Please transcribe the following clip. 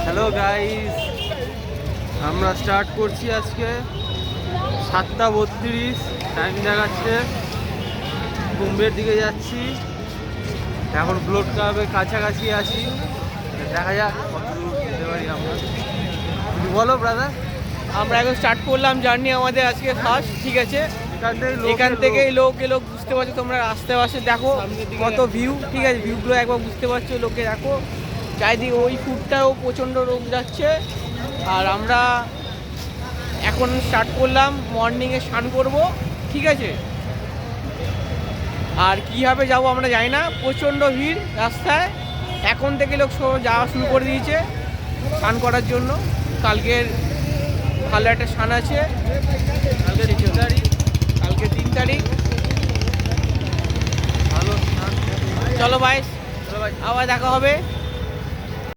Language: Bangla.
হ্যালো গাইস, আমরা স্টার্ট করছি আজকে 7:32। টাইম দেখাচ্ছে, কুম্ভের দিকে যাচ্ছি। এখন ব্লড ক্লাবের কাছাকাছি আছি, দেখা যাক কত দূর যেতে পারি আমরা। বলো ব্রাদার। আমরা এখন স্টার্ট করলাম জার্নি আমাদের আজকে ফার্স্ট, ঠিক আছে। এখান থেকেই লোক বুঝতে পারছো তোমরা, আস্তে আস্তে দেখো কত ভিউ, ঠিক আছে। ভিউগুলো একবার বুঝতে পারছো, লোকে দেখো চারিদিকে। ওই ফুটটাও প্রচণ্ড লোক যাচ্ছে। আর আমরা এখন স্টার্ট করলাম, মর্নিংয়ে স্নান করবো, ঠিক আছে। আর কীভাবে যাবো আমরা জানি না, প্রচণ্ড ভিড় রাস্তায়। এখন থেকে লোক সব যাওয়া শুরু করে দিয়েছে স্নান করার জন্য। কালকের ভালো একটা স্নান আছে, কালকে 3 তারিখ। কালকে 3 তারিখ। ভালো স্নান। চলো ভাই, আবার দেখা হবে।